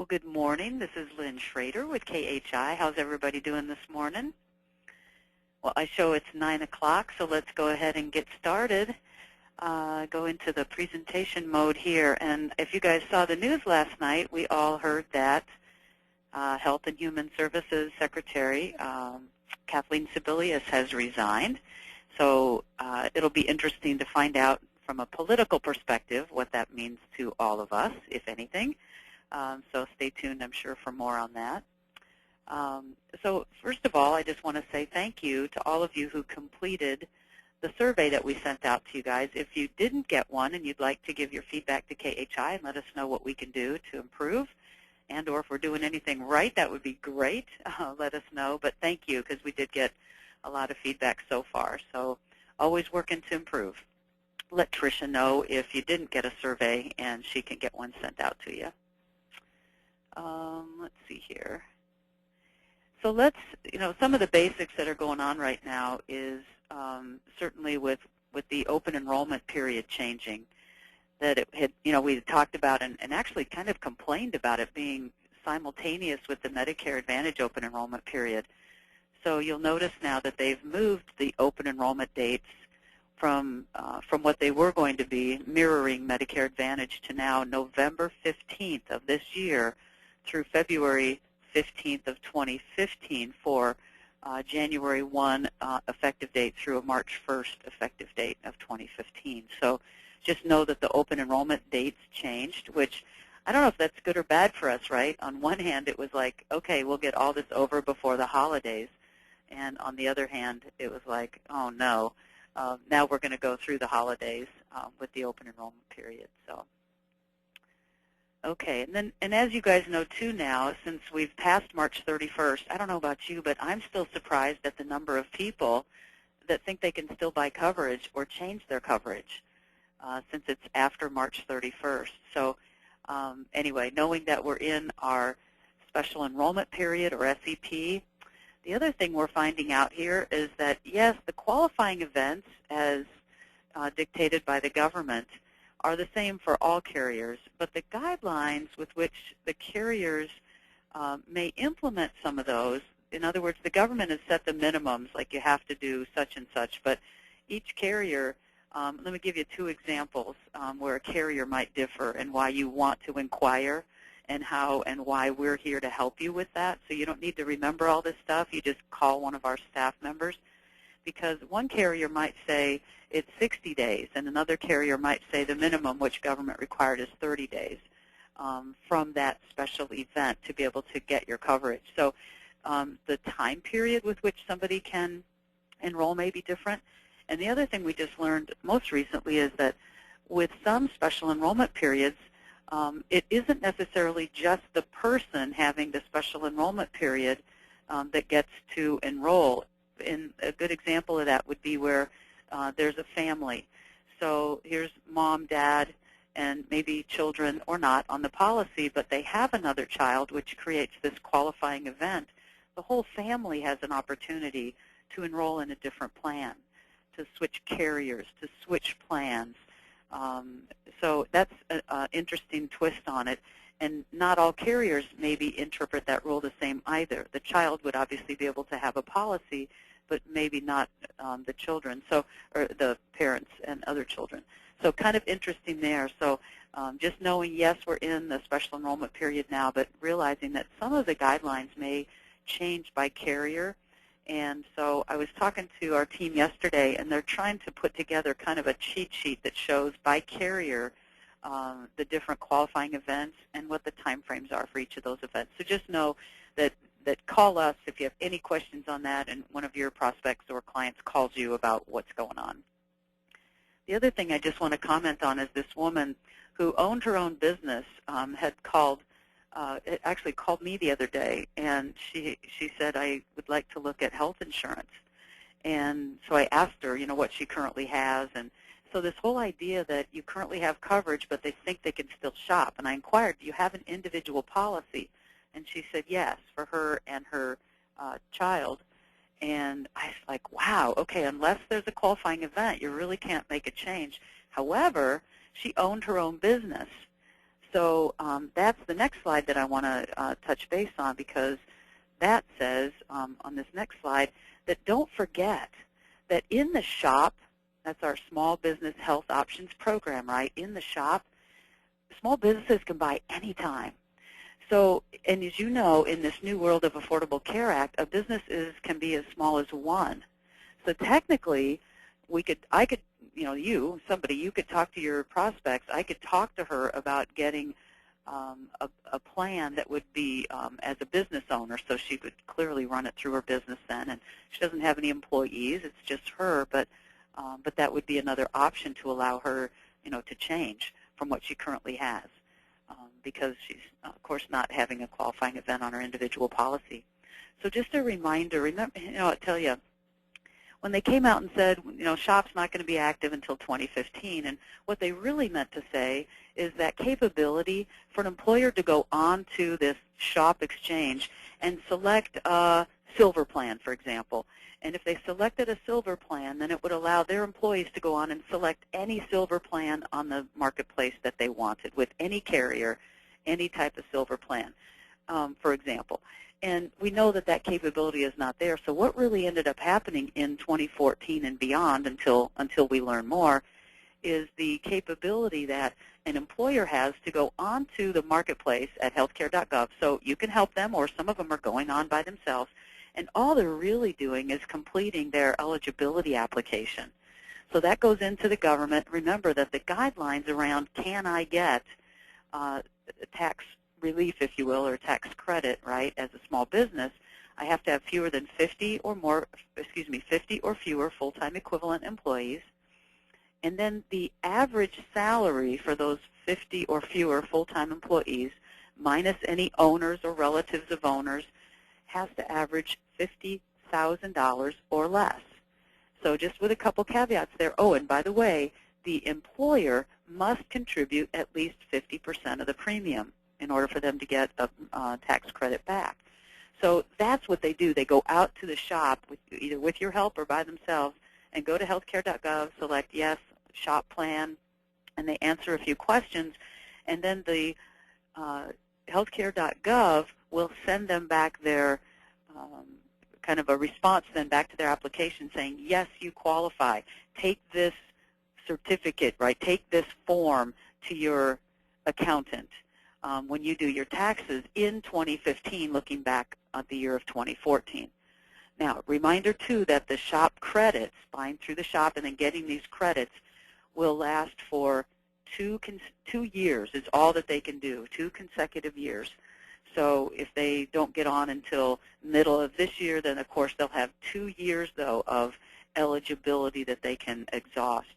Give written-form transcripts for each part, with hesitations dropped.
Well, good morning. This is Lynn Schrader with KHI. How's everybody doing this morning? Well, I show it's 9 o'clock, so let's go ahead and get started. Go into the presentation mode here. And if you guys saw the news last night, we all heard that Health and Human Services Secretary Kathleen Sebelius has resigned. So it'll be interesting to find out from a political perspective what that means to all of us, if anything. So stay tuned, I'm sure, for more on that. So first of all, I just want to say thank you to all of you who completed the survey that we sent out to you guys. If you didn't get one and you'd like to give your feedback to KHI and let us know what we can do to improve, and or if we're doing anything right, that would be great. Let us know. But thank you, because we did get a lot of feedback so far. So always working to improve. Let Tricia know if you didn't get a survey, and she can get one sent out to you. Let's see here. So let's, some of the basics that are going on right now is certainly with the open enrollment period changing, that it had, we had talked about and actually kind of complained about it being simultaneous with the Medicare Advantage open enrollment period. So you'll notice now that they've moved the open enrollment dates from what they were going to be mirroring Medicare Advantage to now November 15th of this year through February 15th of 2015 for January 1 effective date through a March 1st effective date of 2015. So just know that the open enrollment dates changed, which I don't know if that's good or bad for us, right? On one hand, it was like, okay, we'll get all this over before the holidays. And on the other hand, it was like, oh, no, now we're going to go through the holidays with the open enrollment period. So, okay, and as you guys know, too, now, since we've passed March 31st, I don't know about you, but I'm still surprised at the number of people that think they can still buy coverage or change their coverage since it's after March 31st. So anyway, knowing that we're in our special enrollment period, or SEP, the other thing we're finding out here is that, yes, the qualifying events as dictated by the government are the same for all carriers, but the guidelines with which the carriers may implement some of those, in other words, the government has set the minimums, like you have to do such and such, but each carrier, let me give you two examples where a carrier might differ and why you want to inquire and how and why we're here to help you with that. So you don't need to remember all this stuff. You just call one of our staff members, because one carrier might say it's 60 days, and another carrier might say the minimum which government required is 30 days from that special event to be able to get your coverage. So the time period with which somebody can enroll may be different. And the other thing we just learned most recently is that with some special enrollment periods, it isn't necessarily just the person having the special enrollment period that gets to enroll. And a good example of that would be where there's a family. So here's mom, dad, and maybe children or not on the policy, but they have another child, which creates this qualifying event. The whole family has an opportunity to enroll in a different plan, to switch carriers, to switch plans. So that's an interesting twist on it. And not all carriers maybe interpret that rule the same either. The child would obviously be able to have a policy, but maybe not the children, so, or the parents and other children. So kind of interesting there. So just knowing, yes, we're in the special enrollment period now, but realizing that some of the guidelines may change by carrier. And so I was talking to our team yesterday, and they're trying to put together kind of a cheat sheet that shows by carrier the different qualifying events and what the time frames are for each of those events. So just know that call us if you have any questions on that and one of your prospects or clients calls you about what's going on. The other thing I just want to comment on is this woman who owned her own business had called, it actually called me the other day, and she said, I would like to look at health insurance. And so I asked her, what she currently has. And so this whole idea that you currently have coverage, but they think they can still shop. And I inquired, do you have an individual policy? And she said yes, for her and her child. And I was like, wow, okay, unless there's a qualifying event, you really can't make a change. However, she owned her own business. So that's the next slide that I want to touch base on, because that says on this next slide that don't forget that in the shop, that's our Small Business Health Options program, right? In the shop, small businesses can buy anytime. So, and as you know, in this new world of Affordable Care Act, a business can be as small as one. So technically, I could, you could talk to your prospects. I could talk to her about getting a plan that would be as a business owner, so she could clearly run it through her business then. And she doesn't have any employees; it's just her. But that would be another option to allow her, to change from what she currently has, because she's, of course, not having a qualifying event on her individual policy. So just a reminder. Remember, I tell you, when they came out and said, SHOP's not going to be active until 2015, and what they really meant to say is that capability for an employer to go on to this SHOP exchange and select a silver plan, for example. And if they selected a silver plan, then it would allow their employees to go on and select any silver plan on the marketplace that they wanted with any carrier, any type of silver plan, for example. And we know that that capability is not there. So what really ended up happening in 2014 and beyond, until we learn more, is the capability that an employer has to go onto the marketplace at healthcare.gov. So you can help them, or some of them are going on by themselves, and all they're really doing is completing their eligibility application. So that goes into the government. Remember that the guidelines around can I get tax relief, if you will, or tax credit, right, as a small business, I have to have fewer than 50 or fewer full-time equivalent employees. And then the average salary for those 50 or fewer full-time employees, minus any owners or relatives of owners, has to average $50,000 or less. So just with a couple caveats there. Oh, and by the way, the employer must contribute at least 50% of the premium in order for them to get a tax credit back. So that's what they do. They go out to the shop, either with your help or by themselves, and go to healthcare.gov, select yes, shop plan, and they answer a few questions, and then the healthcare.gov will send them back their kind of a response then back to their application saying, yes, you qualify. Take this certificate, right? Take this form to your accountant when you do your taxes in 2015, looking back at the year of 2014. Now, reminder, too, that the shop credits, buying through the shop and then getting these credits, will last for 2 years is all that they can do, 2 consecutive years. So if they don't get on until middle of this year, then, of course, they'll have 2 years, though, of eligibility that they can exhaust.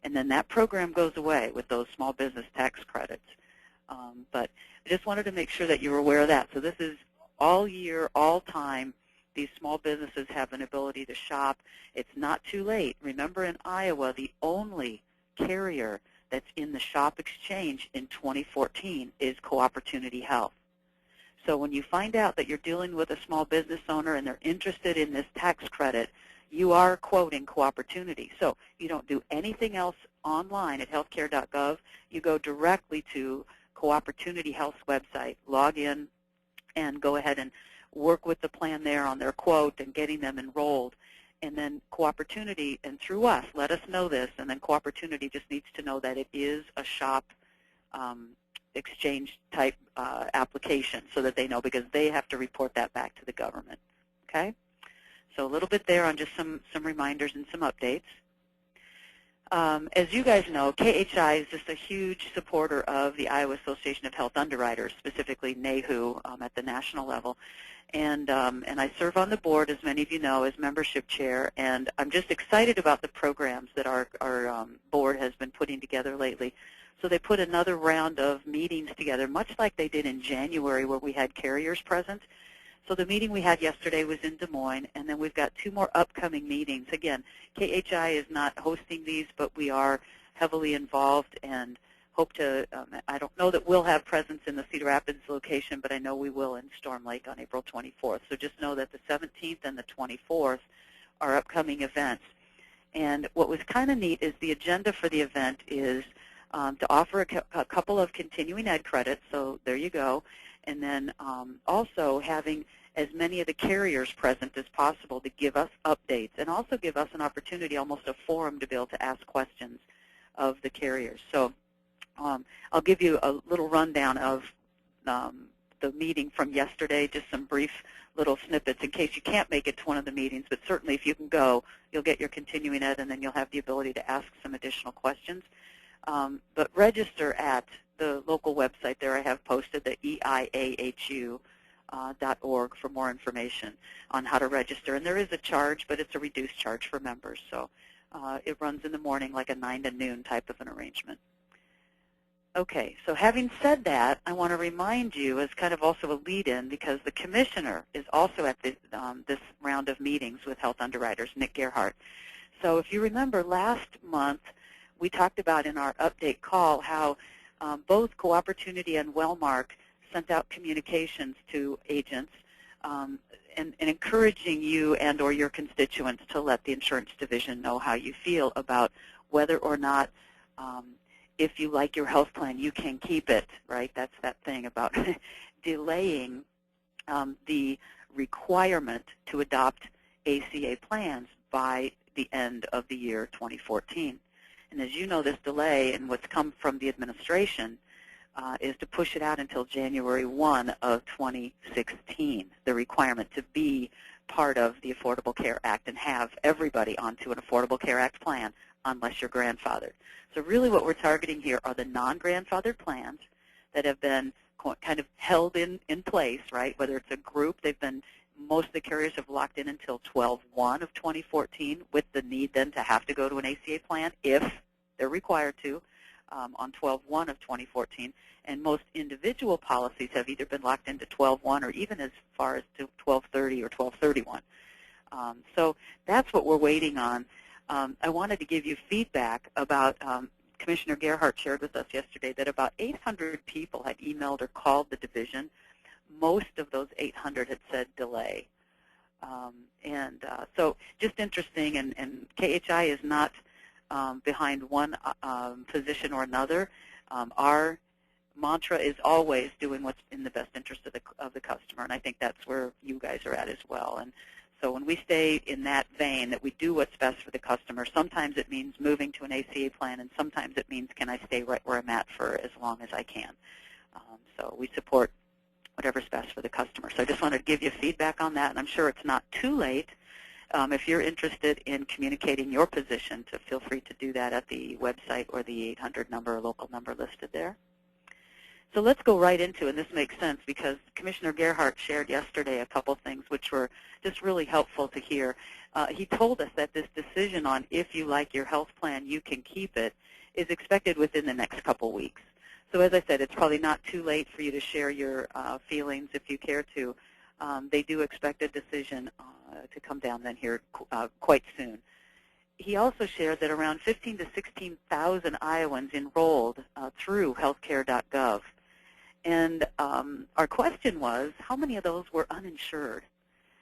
And then that program goes away with those small business tax credits. But I just wanted to make sure that you were aware of that. So this is all year, all time. These small businesses have an ability to shop. It's not too late. Remember, in Iowa, the only carrier that's in the shop exchange in 2014 is Co-Opportunity Health. So when you find out that you're dealing with a small business owner and they're interested in this tax credit, you are quoting Co-Opportunity. So you don't do anything else online at healthcare.gov. You go directly to Co-Opportunity Health's website, log in, and go ahead and work with the plan there on their quote and getting them enrolled. And then Co-Opportunity, and through us, let us know this, and then Co-Opportunity just needs to know that it is a shop exchange type application, so that they know, because they have to report that back to the government. Okay? So a little bit there on just some reminders and some updates. As you guys know, KHI is just a huge supporter of the Iowa Association of Health Underwriters, specifically NAHU at the national level. And I serve on the board, as many of you know, as membership chair, and I'm just excited about the programs that our board has been putting together lately. So they put another round of meetings together, much like they did in January, where we had carriers present. So the meeting we had yesterday was in Des Moines, and then we've got 2 more upcoming meetings. Again, KHI is not hosting these, but we are heavily involved and hope to, I don't know that we'll have presence in the Cedar Rapids location, but I know we will in Storm Lake on April 24th. So just know that the 17th and the 24th are upcoming events. And what was kind of neat is the agenda for the event is to offer a couple of continuing ed credits, so there you go, and then also having as many of the carriers present as possible to give us updates and also give us an opportunity, almost a forum, to be able to ask questions of the carriers. So I'll give you a little rundown of the meeting from yesterday, just some brief little snippets in case you can't make it to one of the meetings, but certainly if you can go, you'll get your continuing ed and then you'll have the ability to ask some additional questions. But register at the local website there. I have posted the eiahu.org for more information on how to register. And there is a charge, but it's a reduced charge for members. So it runs in the morning like a 9 to noon type of an arrangement. Okay, so having said that, I want to remind you as kind of also a lead-in, because the commissioner is also at this round of meetings with health underwriters, Nick Gerhardt. So if you remember last month, we talked about in our update call how both Co-Opportunity and Wellmark sent out communications to agents and encouraging you and or your constituents to let the insurance division know how you feel about whether or not if you like your health plan, you can keep it, right? That's that thing about delaying the requirement to adopt ACA plans by the end of the year 2014. And as you know, this delay and what's come from the administration is to push it out until January 1 of 2016, the requirement to be part of the Affordable Care Act and have everybody onto an Affordable Care Act plan unless you're grandfathered. So really what we're targeting here are the non-grandfathered plans that have been kind of held in place, right? Whether it's a group, most of the carriers have locked in until 12/1 of 2014 with the need then to have to go to an ACA plan if they're required to on 12/1 of 2014. And most individual policies have either been locked into 12/1 or even as far as to 12/30 or 12/31. So that's what we're waiting on. I wanted to give you feedback about, Commissioner Gerhardt shared with us yesterday that about 800 people had emailed or called the division. Most of those 800 had said delay. So just interesting, and KHI is not behind one physician or another. Our mantra is always doing what's in the best interest of the customer, and I think that's where you guys are at as well. And so when we stay in that vein, that we do what's best for the customer, sometimes it means moving to an ACA plan, and sometimes it means can I stay right where I'm at for as long as I can. So we support whatever's best for the customer. So I just wanted to give you feedback on that, and I'm sure it's not too late. If you're interested in communicating your position, to feel free to do that at the website or the 800 number or local number listed there. So let's go right into it, and this makes sense because Commissioner Gerhardt shared yesterday a couple things which were just really helpful to hear. He told us that this decision on if you like your health plan, you can keep it, is expected within the next couple weeks. So as I said, it's probably not too late for you to share your feelings if you care to. They do expect a decision to come down then here quite soon. He also shared that around 15,000 to 16,000 Iowans enrolled through healthcare.gov. And our question was, how many of those were uninsured?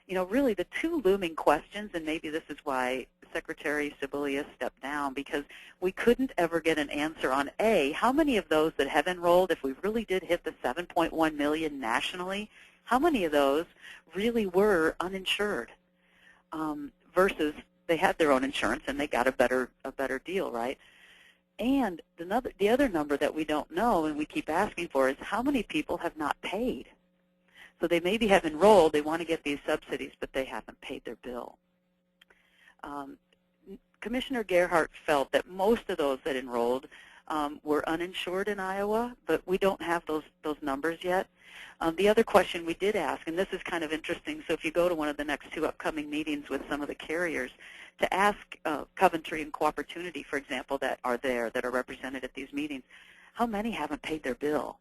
You know, really the two looming questions, and maybe this is why Secretary Sibilia stepped down, because we couldn't ever get an answer on A, how many of those that have enrolled, if we really did hit the 7.1 million nationally, how many of those really were uninsured versus they had their own insurance and they got a better deal, right? And the other number that we don't know and we keep asking for is how many people have not paid. So they maybe have enrolled, they want to get these subsidies, but they haven't paid their bill. Commissioner Gerhardt felt that most of those that enrolled were uninsured in Iowa, but we don't have those numbers yet. The other question we did ask, and this is kind of interesting, so if you go to one of the next two upcoming meetings with some of the carriers, to ask Coventry and Co-Opportunity, for example, that are there, that are represented at these meetings, how many haven't paid their bill?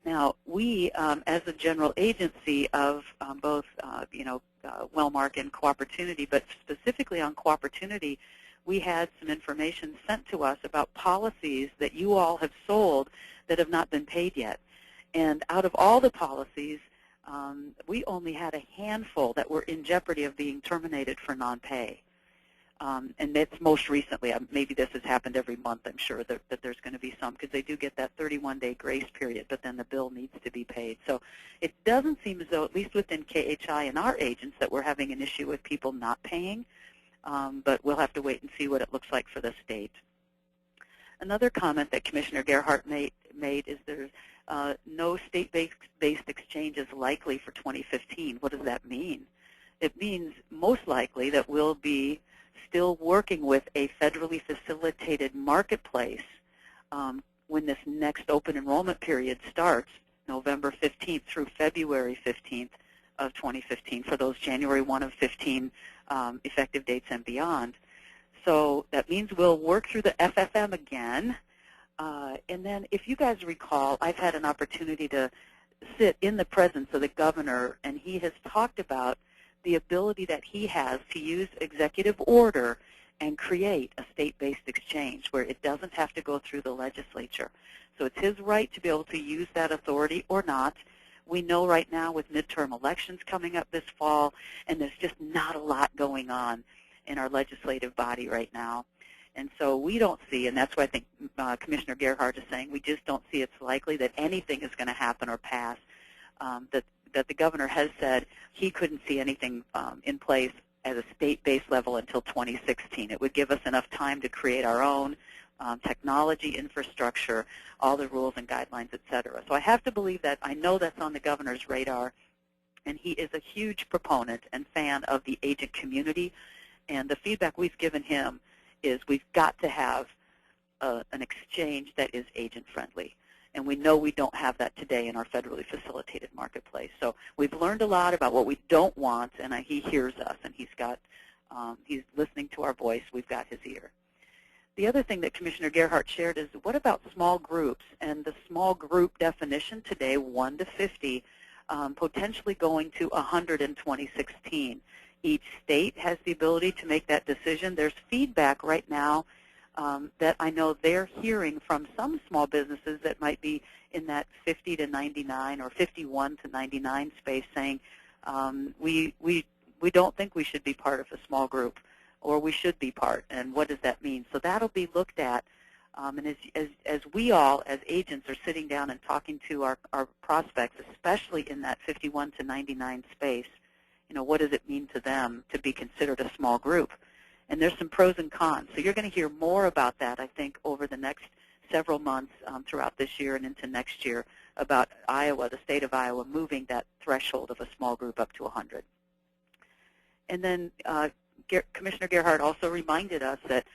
Now, we, as a general agency of both, Wellmark and Co-Opportunity, but specifically on Co-Opportunity, we had some information sent to us about policies that you all have sold that have not been paid yet. And out of all the policies, we only had a handful that were in jeopardy of being terminated for non-pay. And it's most recently. Maybe this has happened every month. I'm sure that there's going to be some, because they do get that 31-day grace period, but then the bill needs to be paid. So it doesn't seem as though, at least within KHI and our agents, that we're having an issue with people not paying, but we'll have to wait and see what it looks like for the state. Another comment that Commissioner Gerhardt made is there's no state-based exchange is likely for 2015. What does that mean? It means most likely that we'll be still working with a federally facilitated marketplace when this next open enrollment period starts, November 15th through February 15th of 2015 for those January 1 of 15 effective dates and beyond. So that means we'll work through the FFM again. And then if you guys recall, I've had an opportunity to sit in the presence of the governor, and he has talked about the ability that he has to use executive order and create a state-based exchange where it doesn't have to go through the legislature. So it's his right to be able to use that authority or not. We know right now with midterm elections coming up this fall, and there's just not a lot going on in our legislative body right now. And so we don't see, and that's why I think Commissioner Gerhardt is saying, we just don't see it's likely that anything is going to happen or pass, that the governor has said he couldn't see anything in place at a state-based level until 2016. It would give us enough time to create our own technology infrastructure, all the rules and guidelines, et cetera. So I have to believe that. I know that's on the governor's radar, and he is a huge proponent and fan of the agent community. And the feedback we've given him is we've got to have an exchange that is agent-friendly. And we know we don't have that today in our federally facilitated marketplace. So we've learned a lot about what we don't want, and he hears us, and he's listening to our voice. We've got his ear. The other thing that Commissioner Gerhardt shared is, what about small groups? And the small group definition today, 1 to 50, potentially going to 100 in 2016. Each state has the ability to make that decision. There's feedback right now that I know they're hearing from some small businesses that might be in that 50 to 99 or 51 to 99 space, saying we don't think we should be part of a small group, or we should be part, and what does that mean? So that'll be looked at, and as we all, as agents, are sitting down and talking to our prospects, especially in that 51 to 99 space, what does it mean to them to be considered a small group? And there's some pros and cons. So you're going to hear more about that, I think, over the next several months throughout this year and into next year about Iowa, the state of Iowa, moving that threshold of a small group up to 100. And then Commissioner Gerhardt also reminded us that,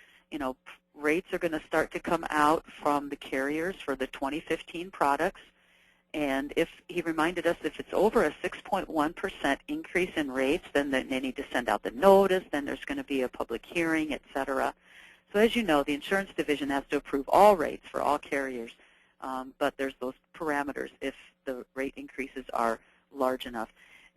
rates are going to start to come out from the carriers for the 2015 products. And if he reminded us, if it's over a 6.1% increase in rates, then they need to send out the notice, then there's going to be a public hearing, et cetera. So as you know, the insurance division has to approve all rates for all carriers, but there's those parameters if the rate increases are large enough.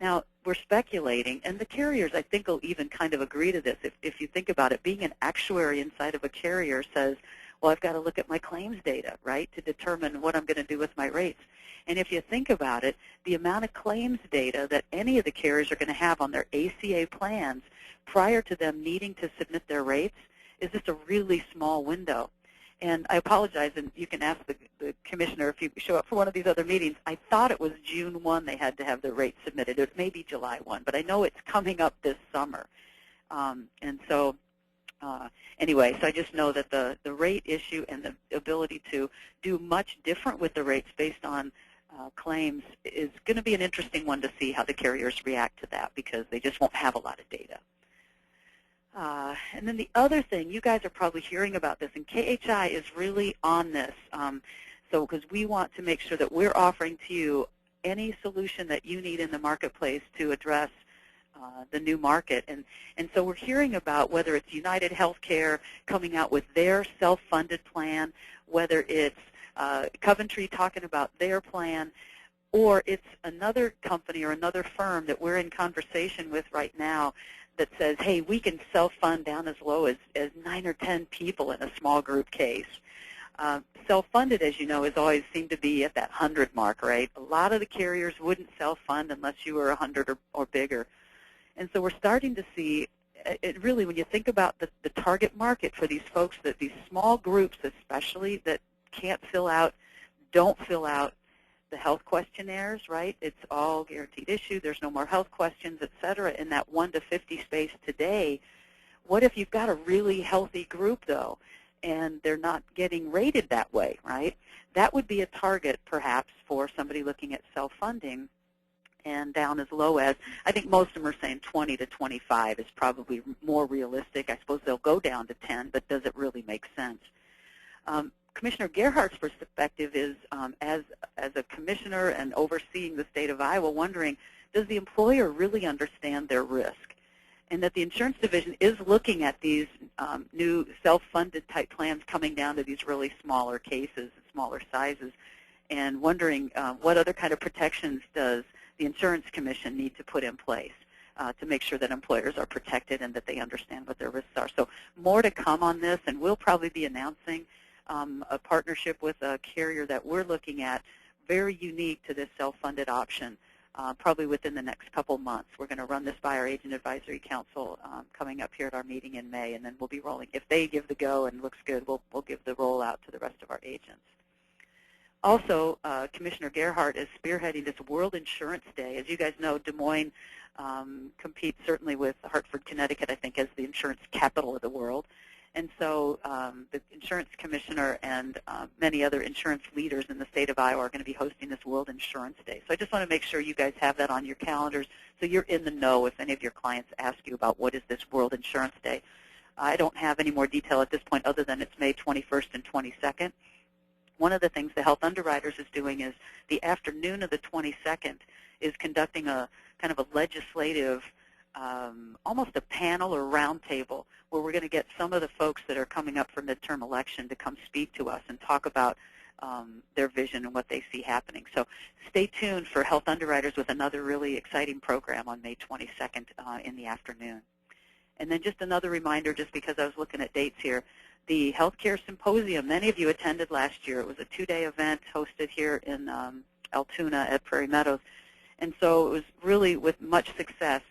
Now, we're speculating, and the carriers, I think, will even kind of agree to this. If you think about it, being an actuary inside of a carrier says, well, I've got to look at my claims data, right, to determine what I'm going to do with my rates. And if you think about it, the amount of claims data that any of the carriers are going to have on their ACA plans prior to them needing to submit their rates is just a really small window. And I apologize, and you can ask the commissioner if you show up for one of these other meetings. I thought it was June 1 they had to have their rates submitted. It may be July 1, but I know it's coming up this summer. And so anyway, so I just know that the rate issue and the ability to do much different with the rates based on claims is going to be an interesting one to see how the carriers react to that, because they just won't have a lot of data. And then the other thing, you guys are probably hearing about this, and KHI is really on this, because we want to make sure that we're offering to you any solution that you need in the marketplace to address the new market. And so we're hearing about whether it's United Healthcare coming out with their self-funded plan, whether it's Coventry talking about their plan, or it's another company or another firm that we're in conversation with right now that says, hey, we can self-fund down as low as 9 or 10 people in a small group case. Self-funded, as you know, has always seemed to be at that 100 mark, right? A lot of the carriers wouldn't self-fund unless you were 100 or bigger. And so we're starting to see, it really, when you think about the target market for these folks, that these small groups especially that don't fill out the health questionnaires, right? It's all guaranteed issue. There's no more health questions, et cetera, in that 1 to 50 space today. What if you've got a really healthy group, though, and they're not getting rated that way, right? That would be a target, perhaps, for somebody looking at self-funding, and down as low as, I think most of them are saying 20 to 25 is probably more realistic. I suppose they'll go down to 10, but does it really make sense? Commissioner Gerhardt's perspective is, as a commissioner and overseeing the state of Iowa, wondering, does the employer really understand their risk? And that the insurance division is looking at these new self-funded type plans coming down to these really smaller cases, smaller sizes, and wondering what other kind of protections does the Insurance Commission need to put in place to make sure that employers are protected and that they understand what their risks are. So more to come on this, and we'll probably be announcing a partnership with a carrier that we're looking at, very unique to this self-funded option, probably within the next couple months. We're going to run this by our Agent Advisory Council coming up here at our meeting in May, and then we'll be rolling. If they give the go and looks good, we'll give the rollout to the rest of our agents. Also, Commissioner Gerhardt is spearheading this World Insurance Day. As you guys know, Des Moines competes certainly with Hartford, Connecticut, I think, as the insurance capital of the world. And so the Insurance Commissioner and many other insurance leaders in the state of Iowa are going to be hosting this World Insurance Day. So I just want to make sure you guys have that on your calendars so you're in the know if any of your clients ask you about what is this World Insurance Day. I don't have any more detail at this point other than it's May 21st and 22nd. One of the things the Health Underwriters is doing is the afternoon of the 22nd is conducting a kind of a legislative, almost a panel or roundtable where we're going to get some of the folks that are coming up for midterm election to come speak to us and talk about their vision and what they see happening. So stay tuned for Health Underwriters with another really exciting program on May 22nd in the afternoon. And then just another reminder, just because I was looking at dates here, the Healthcare Symposium, many of you attended last year. It was a 2-day event hosted here in Altoona at Prairie Meadows. And so it was really with much success.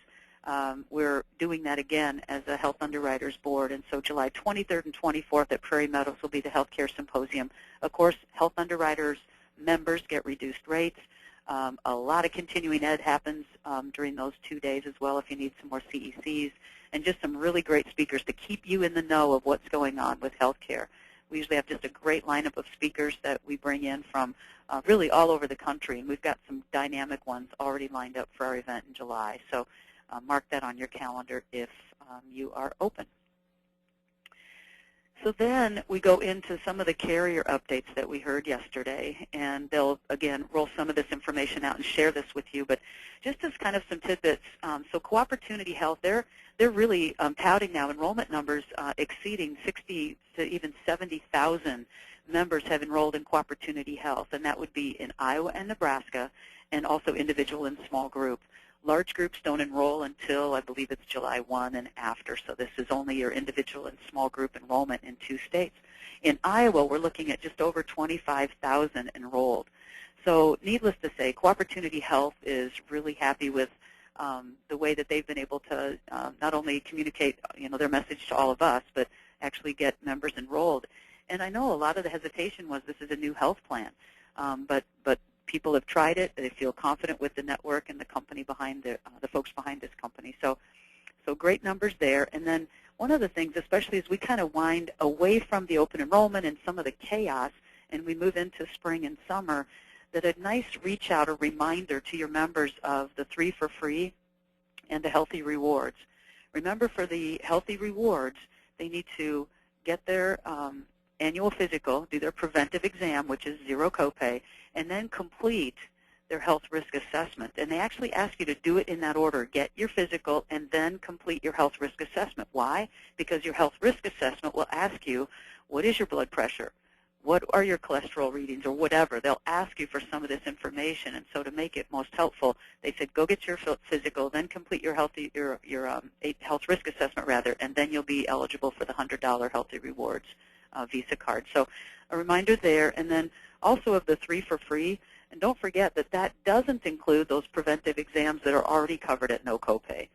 We're doing that again as a Health Underwriters Board. And so July 23rd and 24th at Prairie Meadows will be the Healthcare Symposium. Of course, Health Underwriters members get reduced rates. A lot of continuing ed happens during those 2 days as well if you need some more CECs, and just some really great speakers to keep you in the know of what's going on with healthcare. We usually have just a great lineup of speakers that we bring in from really all over the country, and we've got some dynamic ones already lined up for our event in July. So mark that on your calendar if you are open. So then we go into some of the carrier updates that we heard yesterday, and they'll, again, roll some of this information out and share this with you. But just as kind of some tidbits, so Co-Opportunity Health, they're really touting now enrollment numbers exceeding 60 to even 70,000 members have enrolled in Co-Opportunity Health, and that would be in Iowa and Nebraska, and also individual and small group. Large groups don't enroll until, I believe it's July 1 and after, so this is only your individual and small group enrollment in 2 states. In Iowa, we're looking at just over 25,000 enrolled. So needless to say, Co-Opportunity Health is really happy with the way that they've been able to not only communicate their message to all of us, but actually get members enrolled. And I know a lot of the hesitation was this is a new health plan, but people have tried it. They feel confident with the network and the company behind the folks behind this company. So great numbers there. And then one of the things, especially as we kind of wind away from the open enrollment and some of the chaos, and we move into spring and summer, that a nice reach out or reminder to your members of the 3 for Free and the Healthy Rewards. Remember, for the Healthy Rewards, they need to get their annual physical, do their preventive exam, which is 0 copay, and then complete their health risk assessment. And they actually ask you to do it in that order. Get your physical and then complete your health risk assessment. Why? Because your health risk assessment will ask you, what is your blood pressure? What are your cholesterol readings, or whatever? They'll ask you for some of this information. And so to make it most helpful, they said, go get your physical, then complete your health risk assessment, and then you'll be eligible for the $100 Healthy Rewards Visa card. So a reminder there. And then also of the 3 for Free, and don't forget that that doesn't include those preventive exams that are already covered at no copay.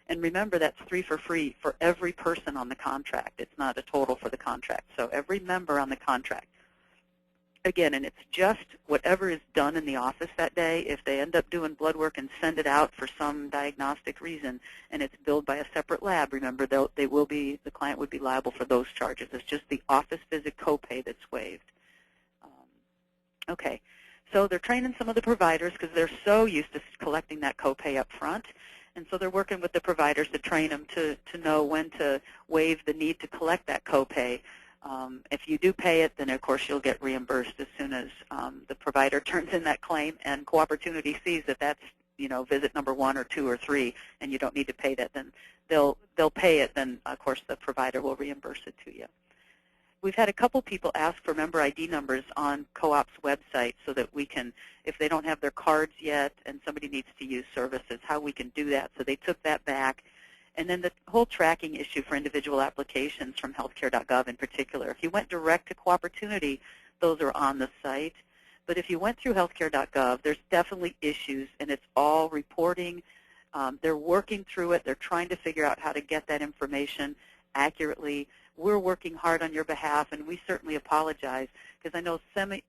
And remember, that's 3 for free for every person on the contract. It's not a total for the contract. So every member on the contract. Again, and it's just whatever is done in the office that day. If they end up doing blood work and send it out for some diagnostic reason and it's billed by a separate lab, remember, the client would be liable for those charges. It's just the office visit copay that's waived. Okay, so they're training some of the providers because they're so used to collecting that copay up front. And so they're working with the providers to train them to know when to waive the need to collect that copay. If you do pay it, then of course you'll get reimbursed as soon as the provider turns in that claim, and Co-Opportunity sees that that's visit number 1 or 2 or 3, and you don't need to pay that. Then they'll pay it. Then of course the provider will reimburse it to you. We've had a couple people ask for member ID numbers on Co-op's website so that we can, if they don't have their cards yet and somebody needs to use services, how we can do that. So they took that back. And then the whole tracking issue for individual applications from healthcare.gov in particular. If you went direct to Co-Opportunity, those are on the site. But if you went through healthcare.gov, there's definitely issues, and it's all reporting. They're working through it. They're trying to figure out how to get that information accurately. We're working hard on your behalf, and we certainly apologize because I know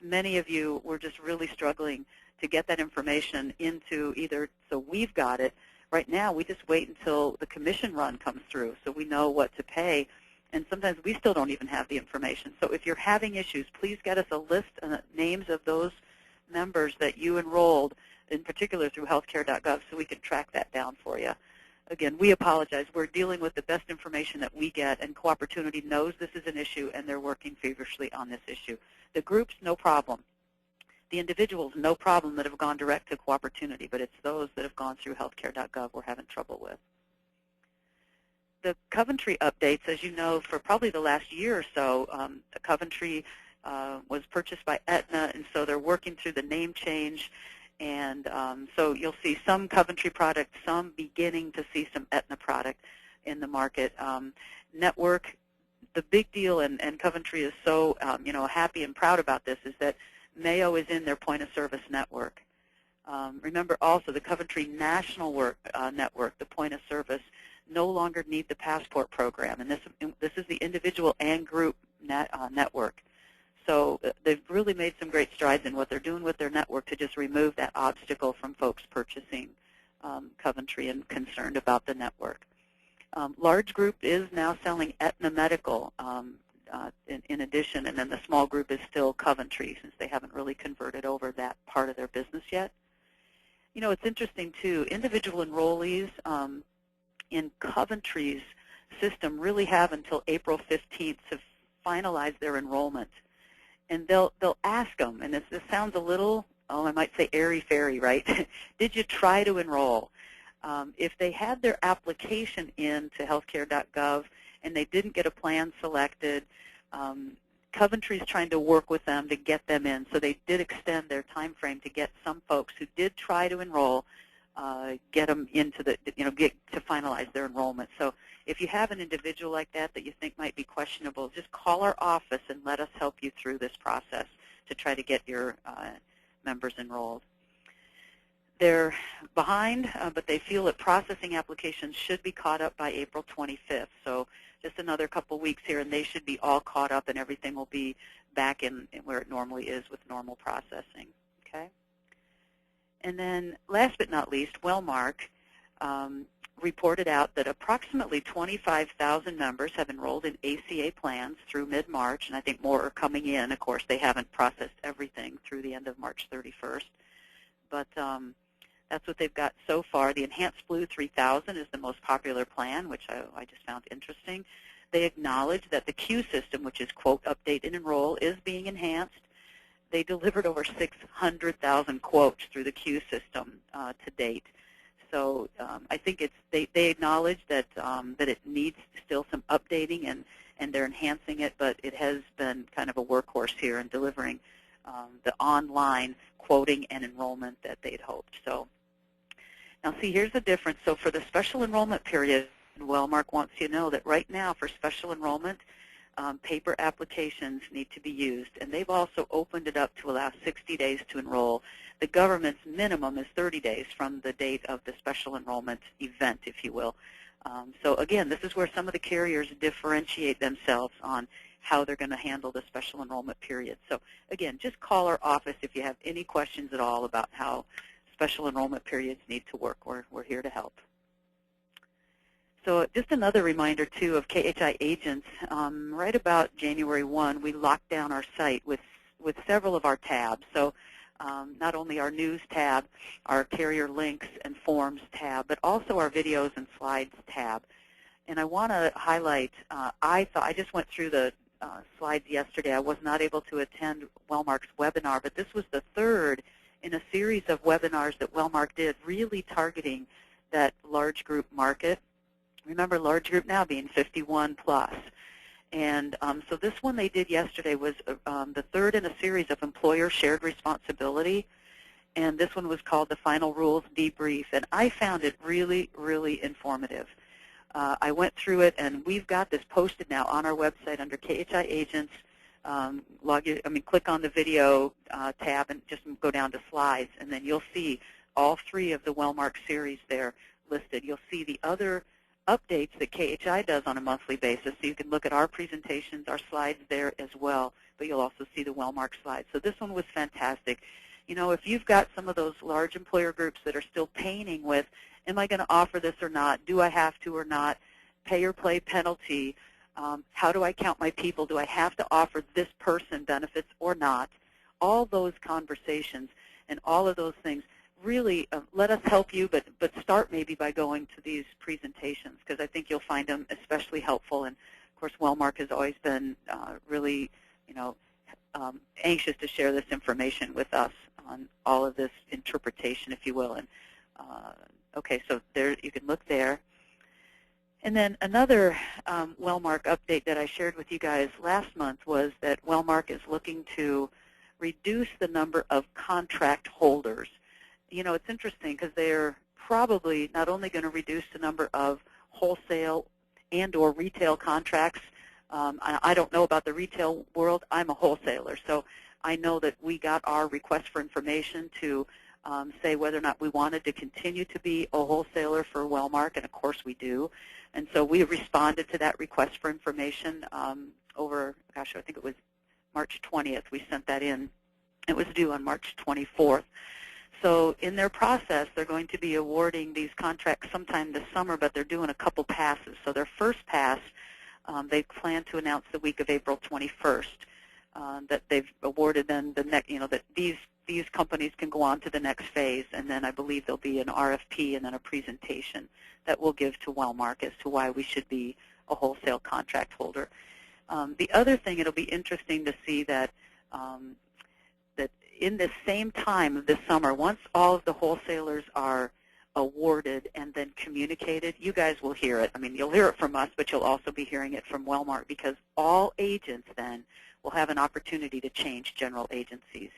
many of you were just really struggling to get that information into either, so we've got it. Right now, we just wait until the commission run comes through so we know what to pay, and sometimes we still don't even have the information. So if you're having issues, please get us a list of names of those members that you enrolled, in particular through healthcare.gov, so we can track that down for you. Again, we apologize. We're dealing with the best information that we get, and Co-Opportunity knows this is an issue, and they're working feverishly on this issue. The groups, no problem. The individuals, no problem, that have gone direct to Co-Opportunity, but it's those that have gone through healthcare.gov we're having trouble with. The Coventry updates, as you know, for probably the last year or so, Coventry was purchased by Aetna, and so they're working through the name change. And so you'll see some Coventry product, some beginning to see some Aetna product in the market. Network, the big deal, and Coventry is so happy and proud about this, is that Mayo is in their point-of-service network. Remember also the Coventry National Network, the point-of-service, no longer need the Passport program. And this is the individual and group network. So they've really made some great strides in what they're doing with their network to just remove that obstacle from folks purchasing Coventry and concerned about the network. Large group is now selling Aetna Medical in addition, and then the small group is still Coventry since they haven't really converted over that part of their business yet. It's interesting, too. Individual enrollees in Coventry's system really have until April 15th to finalize their enrollment. And they'll ask them, and this sounds a little, I might say airy-fairy, right? Did you try to enroll? If they had their application in to healthcare.gov and they didn't get a plan selected, Coventry's trying to work with them to get them in. So they did extend their time frame to get some folks who did try to enroll, get them into the, get to finalize their enrollment. So if you have an individual like that you think might be questionable, just call our office and let us help you through this process to try to get your members enrolled. They're behind, but they feel that processing applications should be caught up by April 25th. So just another couple weeks here, and they should be all caught up, and everything will be back in where it normally is with normal processing. Okay. And then last but not least, Wellmark reported out that approximately 25,000 members have enrolled in ACA plans through mid-March, and I think more are coming in. Of course, they haven't processed everything through the end of March 31st. But that's what they've got so far. The Enhanced Blue 3000 is the most popular plan, which I just found interesting. They acknowledge that the Q system, which is quote, update and enroll, is being enhanced. They delivered over 600,000 quotes through the Q system to date. So I think they acknowledge that that it needs still some updating, and they're enhancing it, but it has been kind of a workhorse here in delivering the online quoting and enrollment that they'd hoped. So now see, here's the difference. So for the special enrollment period, Wellmark wants you to know that right now for special enrollment, paper applications need to be used, and they've also opened it up to allow 60 days to enroll. The government's minimum is 30 days from the date of the special enrollment event, if you will. So again, this is where some of the carriers differentiate themselves on how they're going to handle the special enrollment period. So again, just call our office if you have any questions at all about how special enrollment periods need to work. We're here to help. So just another reminder, too, of KHI agents. Right about January 1, we locked down our site with several of our tabs. So not only our news tab, our carrier links and forms tab, but also our videos and slides tab. And I want to highlight, I just went through the slides yesterday. I was not able to attend Wellmark's webinar, but this was the third in a series of webinars that Wellmark did, really targeting that large group market. Remember, large group now being 51 plus. And so this one they did yesterday was the third in a series of employer shared responsibility. And this one was called the Final Rules Debrief. And I found it really, really informative. I went through it, and we've got this posted now on our website under KHI Agents. Click on the video tab and just go down to slides, and then you'll see all three of the Wellmark series there listed. You'll see the other updates that KHI does on a monthly basis, so you can look at our presentations, our slides there as well, but you'll also see the Wellmark slides. So this one was fantastic. You know, if you've got some of those large employer groups that are still painting with, am I going to offer this or not? Do I have to or not? Pay or play penalty. How do I count my people? Do I have to offer this person benefits or not? All those conversations and all of those things really let us help you, but start maybe by going to these presentations, because I think you'll find them especially helpful. And of course, Wellmark has always been really, anxious to share this information with us on all of this interpretation, if you will. And okay, so there you can look there. And then another Wellmark update that I shared with you guys last month was that Wellmark is looking to reduce the number of contract holders. You know, it's interesting because they're probably not only going to reduce the number of wholesale and or retail contracts. I don't know about the retail world. I'm a wholesaler, so I know that we got our request for information to say whether or not we wanted to continue to be a wholesaler for Wellmark, and of course we do. And so we responded to that request for information over, gosh, I think it was March 20th. We sent that in. It was due on March 24th. So in their process, they're going to be awarding these contracts sometime this summer, but they're doing a couple passes. So their first pass, they plan to announce the week of April 21st that they've awarded them the next, that these companies can go on to the next phase, and then I believe there'll be an RFP and then a presentation that we'll give to Wellmark as to why we should be a wholesale contract holder. The other thing, it'll be interesting to see that that in the same time this summer, once all of the wholesalers are awarded and then communicated, you guys will hear it. I mean, you'll hear it from us, but you'll also be hearing it from Wellmark, because all agents then will have an opportunity to change general agencies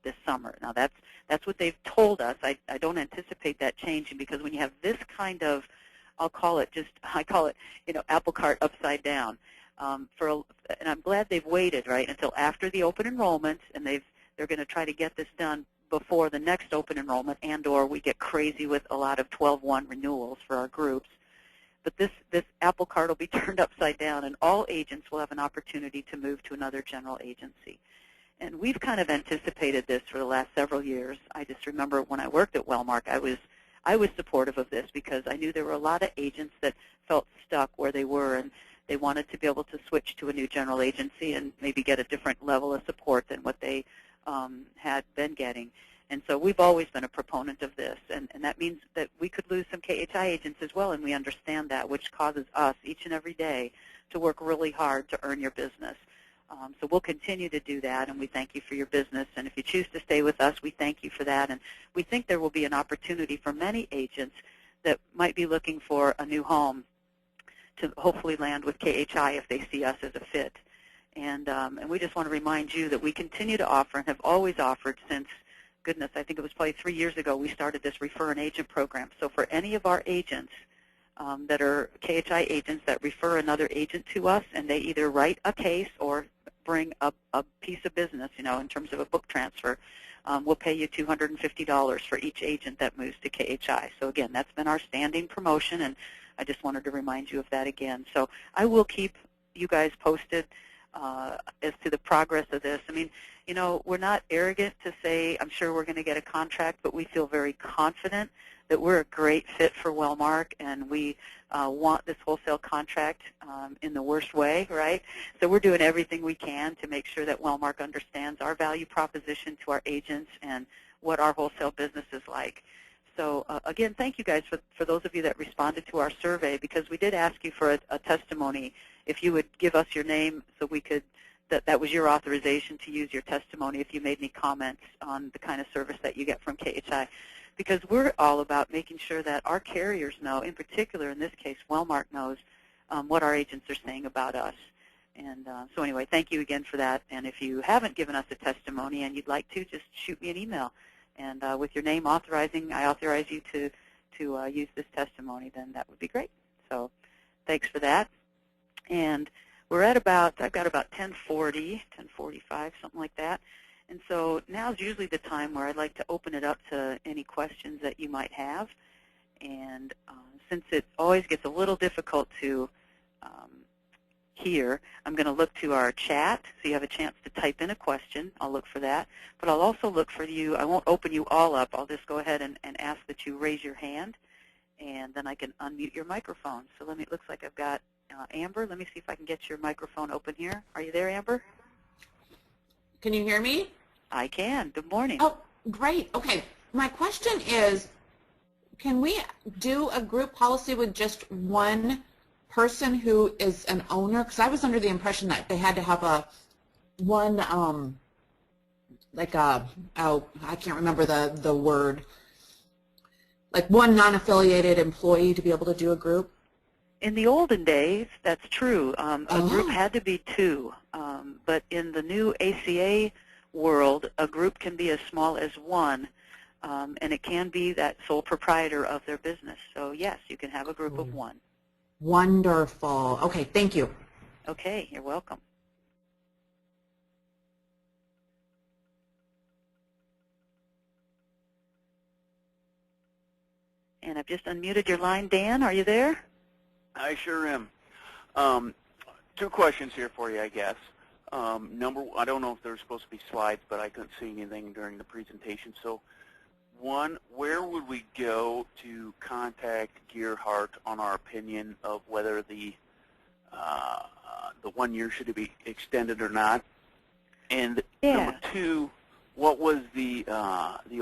this summer. Now, that's what they've told us. I don't anticipate that changing, because when you have this kind of, I call it, apple cart upside down. And I'm glad they've waited, right, until after the open enrollment, and they're going to try to get this done before the next open enrollment, and or we get crazy with a lot of 12-1 renewals for our groups. But this apple cart will be turned upside down, and all agents will have an opportunity to move to another general agency. And we've kind of anticipated this for the last several years. I just remember when I worked at Wellmark, I was supportive of this, because I knew there were a lot of agents that felt stuck where they were, and they wanted to be able to switch to a new general agency and maybe get a different level of support than what they had been getting. And so we've always been a proponent of this, and that means that we could lose some KHI agents as well, and we understand that, which causes us each and every day to work really hard to earn your business. So we'll continue to do that, and we thank you for your business. And if you choose to stay with us, we thank you for that. And we think there will be an opportunity for many agents that might be looking for a new home to hopefully land with KHI if they see us as a fit. And we just want to remind you that we continue to offer and have always offered since, goodness, I think it was probably 3 years ago we started this Refer an Agent program. So for any of our agents that are KHI agents that refer another agent to us, and they either write a case or bring a piece of business, in terms of a book transfer, we'll pay you $250 for each agent that moves to KHI. So again, that's been our standing promotion, and I just wanted to remind you of that again. So I will keep you guys posted as to the progress of this. I mean, you know, we're not arrogant to say, I'm sure we're going to get a contract, but we feel very confident that we're a great fit for Wellmark, and we want this wholesale contract in the worst way, right? So we're doing everything we can to make sure that Wellmark understands our value proposition to our agents and what our wholesale business is like. So again, thank you guys for those of you that responded to our survey, because we did ask you for a testimony. If you would give us your name so we could, that was your authorization to use your testimony if you made any comments on the kind of service that you get from KHI. Because we're all about making sure that our carriers know, in particular in this case, Wellmark knows what our agents are saying about us. And so anyway, thank you again for that. And if you haven't given us a testimony and you'd like to, just shoot me an email. And with your name authorizing, I authorize you to use this testimony, then that would be great. So thanks for that. And we're at about, I've got about 10:40, 10:45, something like that. And so now's usually the time where I'd like to open it up to any questions that you might have. And since it always gets a little difficult to hear, I'm going to look to our chat so you have a chance to type in a question. I'll look for that. But I'll also look for you. I won't open you all up. I'll just go ahead and ask that you raise your hand, and then I can unmute your microphone. So let me, it looks like I've got Amber. Let me see if I can get your microphone open here. Are you there, Amber? Can you hear me? I can. Good morning. Oh, great. Okay. My question is, can we do a group policy with just one person who is an owner? Because I was under the impression that they had to have I can't remember the word, like one non-affiliated employee to be able to do a group. In the olden days, that's true. A group had to be two. But in the new ACA world, a group can be as small as one, and it can be that sole proprietor of their business. So yes, you can have a group of one. Wonderful. Okay, thank you. Okay, you're welcome. And I've just unmuted your line. Dan, are you there? I sure am. Two questions here for you, I guess. I don't know if there were supposed to be slides, but I couldn't see anything during the presentation. So one, where would we go to contact Gearhart on our opinion of whether the 1 year should be extended or not? And number two, what was the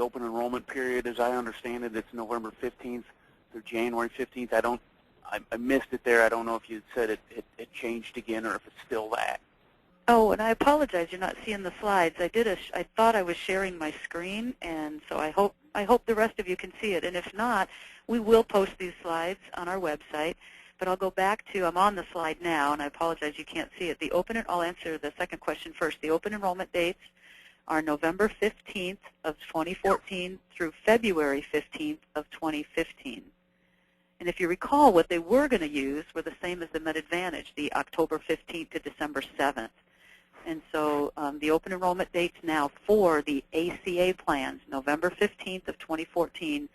open enrollment period? As I understand it, it's November 15th through January 15th. I missed it there. I don't know if you said it changed again or if it's still that. Oh, and I apologize. You're not seeing the slides. I thought I was sharing my screen, and so I hope the rest of you can see it. And if not, we will post these slides on our website. But I'll go back to, I'm on the slide now, and I apologize you can't see it. I'll answer the second question first. The open enrollment dates are November 15th of 2014 through February 15th of 2015. And if you recall, what they were going to use were the same as the MedAdvantage, the October 15th to December 7th. And so the open enrollment dates now for the ACA plans, November 15th of 2014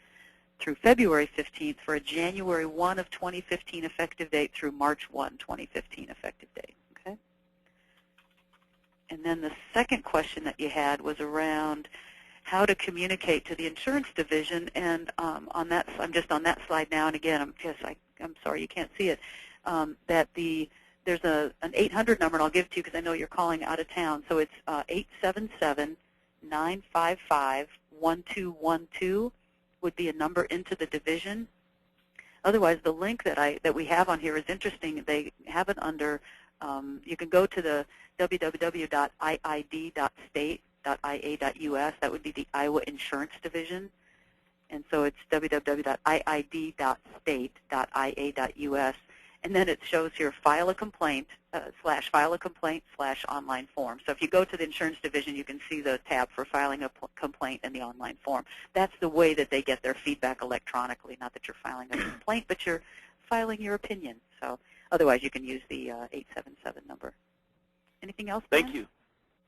through February 15th for a January 1 of 2015 effective date through March 1, 2015 effective date. Okay? And then the second question that you had was around how to communicate to the insurance division, and on that, I'm just on that slide now, and again, I'm sorry you can't see it, there's an 800 number, and I'll give it to you because I know you're calling out of town, so it's 877-955-1212 would be a number into the division. Otherwise, the link that we have on here is interesting. They have it under, you can go to the www.iid.state.ia.us. That would be the Iowa Insurance Division. And so it's www.iid.state.ia.us. And then it shows here file a complaint / online form. So if you go to the insurance division, you can see the tab for filing a complaint and the online form. That's the way that they get their feedback electronically. Not that you're filing a complaint, but you're filing your opinion. So otherwise, you can use the 877 number. Anything else, Ben? Thank you.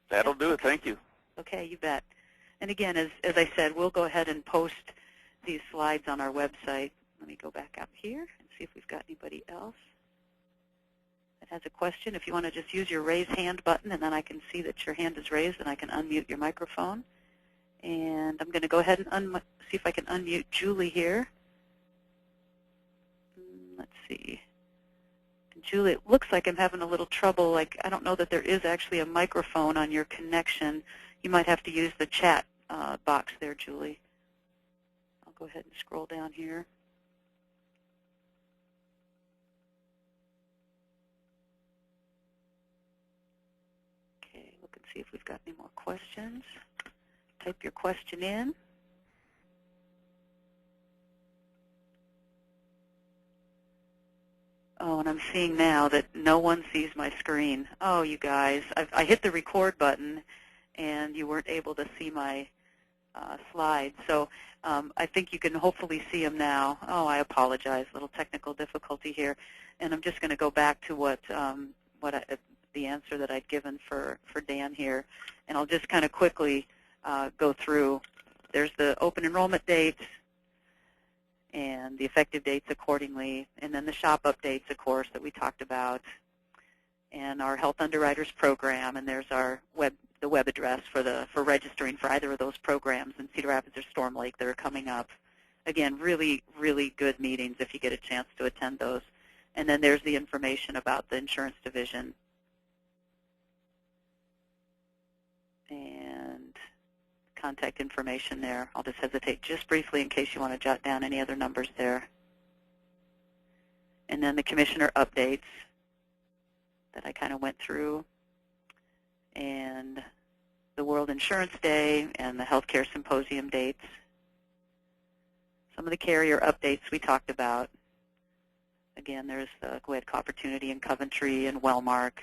That'll do it. Thank you. Okay, you bet. And again, as I said, we'll go ahead and post these slides on our website Let me go back out here and see if we've got anybody else that has a question. If you want to just use your raise hand button, and then I can see that your hand is raised and I can unmute your microphone. And I'm going to go ahead and see if I can unmute Julie here. Let's see. Julie, it looks like I'm having a little trouble. Like, I don't know that there is actually a microphone on your connection. You might have to use the chat box there, Julie. I'll go ahead and scroll down here. Okay, look and see if we've got any more questions. Type your question in. Oh, and I'm seeing now that no one sees my screen. Oh, you guys, I hit the record button, and you weren't able to see my slides. So I think you can hopefully see them now. Oh, I apologize, little technical difficulty here. And I'm just going to go back to the answer that I'd given for Dan here, and I'll just kind of quickly go through. There's the open enrollment dates and the effective dates accordingly, and then the shop updates, of course, that we talked about, and our Health Underwriters program, and there's our the web address for registering for either of those programs in Cedar Rapids or Storm Lake that are coming up. Again, really, really good meetings if you get a chance to attend those. And then there's the information about the insurance division. And contact information there. I'll just hesitate just briefly in case you want to jot down any other numbers there. And then the commissioner updates that I kind of went through, and the World Insurance Day and the Healthcare Symposium dates. Some of the carrier updates we talked about. Again, there's the GWEDC Opportunity in Coventry and Wellmark.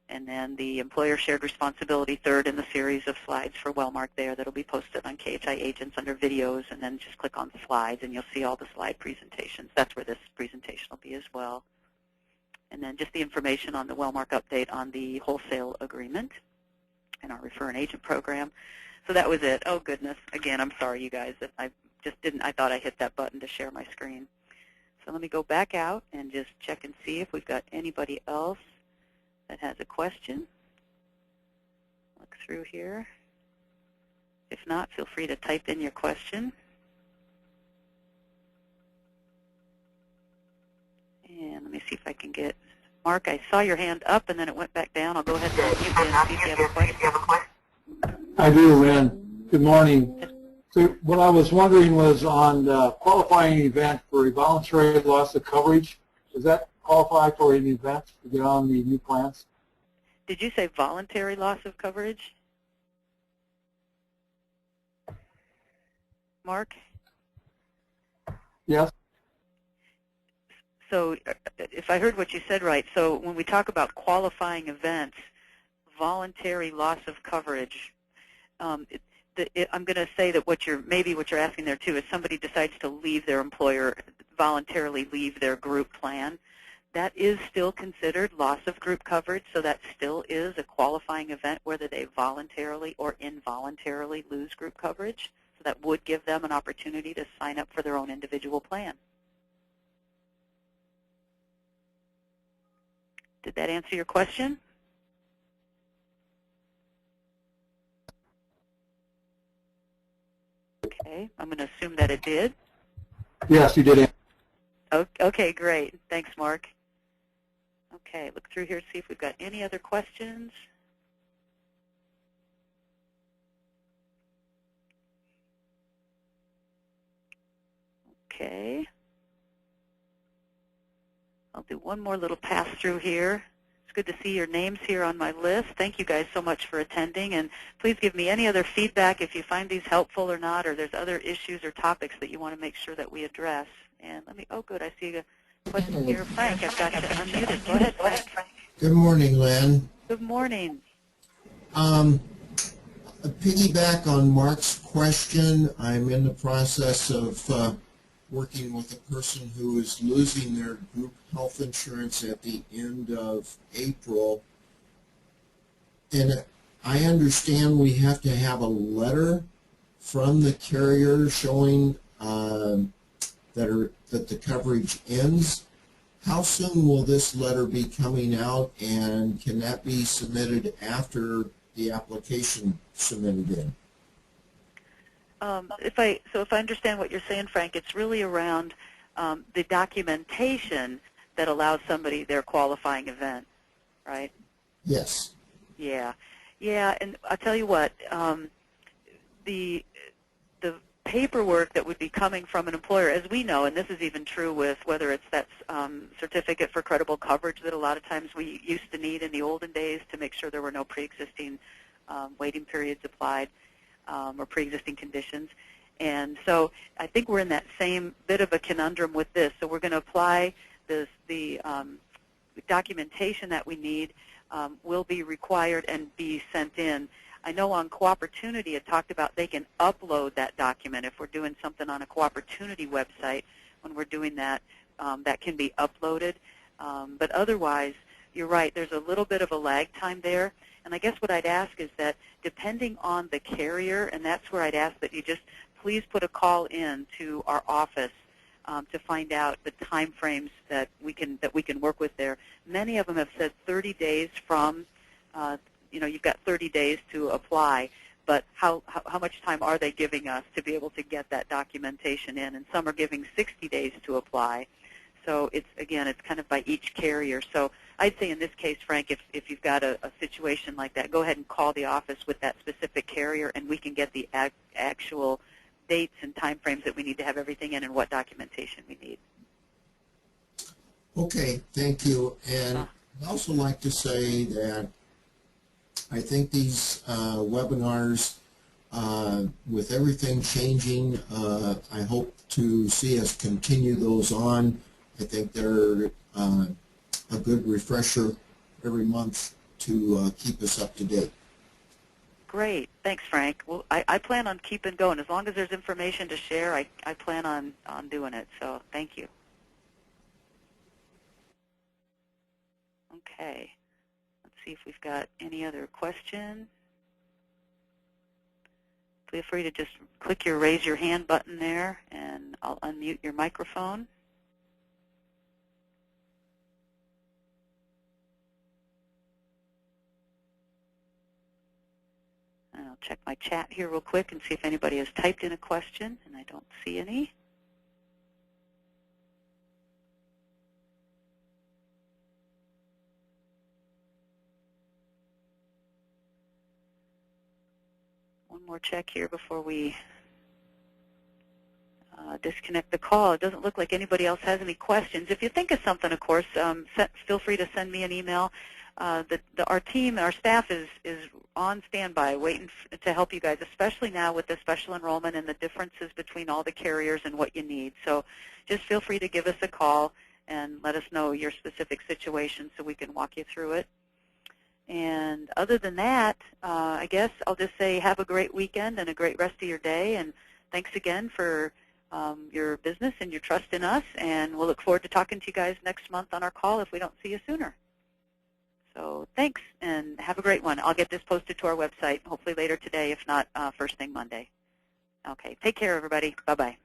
And then the employer shared responsibility, third in the series of slides for Wellmark there that'll be posted on KHI Agents under videos, and then just click on slides and you'll see all the slide presentations. That's where this presentation will be as well. And then just the information on the Wellmark update on the wholesale agreement and our Refer an Agent program. So that was it. Oh goodness. Again, I'm sorry you guys that I thought I hit that button to share my screen. So let me go back out and just check and see if we've got anybody else that has a question. Look through here. If not, feel free to type in your question. And let me see if I can get Mark. I saw your hand up and then it went back down. I'll go ahead and unmute you and see if you have a question. I do, Lynn. Good morning. So what I was wondering was on the qualifying event for a voluntary loss of coverage. Does that qualify for an event to get on the new plans? Did you say voluntary loss of coverage? Mark? Yes. So if I heard what you said right, so when we talk about qualifying events, voluntary loss of coverage, I'm going to say that maybe what you're asking there too is somebody decides to leave their employer, voluntarily leave their group plan. That is still considered loss of group coverage, so that still is a qualifying event whether they voluntarily or involuntarily lose group coverage. So that would give them an opportunity to sign up for their own individual plan. Did that answer your question? Okay, I'm going to assume that it did. Yes, you did. Okay, great. Thanks, Mark. Okay, look through here, see if we've got any other questions. Okay. I'll do one more little pass through here. It's good to see your names here on my list. Thank you guys so much for attending, and please give me any other feedback if you find these helpful or not, or there's other issues or topics that you want to make sure that we address. And let me, oh good, I see a question here. Frank, I've got you unmuted. Go ahead, Frank. Good morning, Lynn. Good morning. A piggyback on Mark's question, I'm in the process of working with a person who is losing their group health insurance at the end of April. And I understand we have to have a letter from the carrier showing that the coverage ends. How soon will this letter be coming out, and can that be submitted after the application submitted in? If I understand what you're saying, Frank, it's really around the documentation that allows somebody their qualifying event, right? Yes. Yeah, and I'll tell you what, the paperwork that would be coming from an employer, as we know, and this is even true with whether it's that certificate for credible coverage that a lot of times we used to need in the olden days to make sure there were no pre-existing waiting periods applied or pre-existing conditions. And so I think we're in that same bit of a conundrum with this. So we're going to apply the documentation that we need will be required and be sent in. I know on Co-Opportunity it talked about they can upload that document. If we're doing something on a Co-Opportunity website, when we're doing that, that can be uploaded. But otherwise, you're right, there's a little bit of a lag time there. And I guess what I'd ask is that depending on the carrier, and that's where I'd ask that you just please put a call in to our office to find out the time frames that we can work with there. Many of them have said 30 days from, you've got 30 days to apply, but how much time are they giving us to be able to get that documentation in? And some are giving 60 days to apply. So it's kind of by each carrier. So I'd say in this case, Frank, if you've got a situation like that, go ahead and call the office with that specific carrier, and we can get the actual dates and time frames that we need to have everything in and what documentation we need. Okay, thank you. And I'd also like to say that I think these webinars, with everything changing, I hope to see us continue those on. I think they're a good refresher every month to keep us up to date. Great. Thanks, Frank. Well, I plan on keeping going. As long as there's information to share, I plan on doing it. So thank you. Okay. Let's see if we've got any other questions. Feel free to just click your raise your hand button there, and I'll unmute your microphone. I'll check my chat here real quick and see if anybody has typed in a question, and I don't see any. One more check here before we disconnect the call. It doesn't look like anybody else has any questions. If you think of something, of course, feel free to send me an email. Our team, our staff is on standby waiting to help you guys, especially now with the special enrollment and the differences between all the carriers and what you need. So just feel free to give us a call and let us know your specific situation so we can walk you through it. And other than that, I guess I'll just say have a great weekend and a great rest of your day. And thanks again for your business and your trust in us. And we'll look forward to talking to you guys next month on our call if we don't see you sooner. So thanks, and have a great one. I'll get this posted to our website hopefully later today, if not first thing Monday. Okay, take care, everybody. Bye-bye.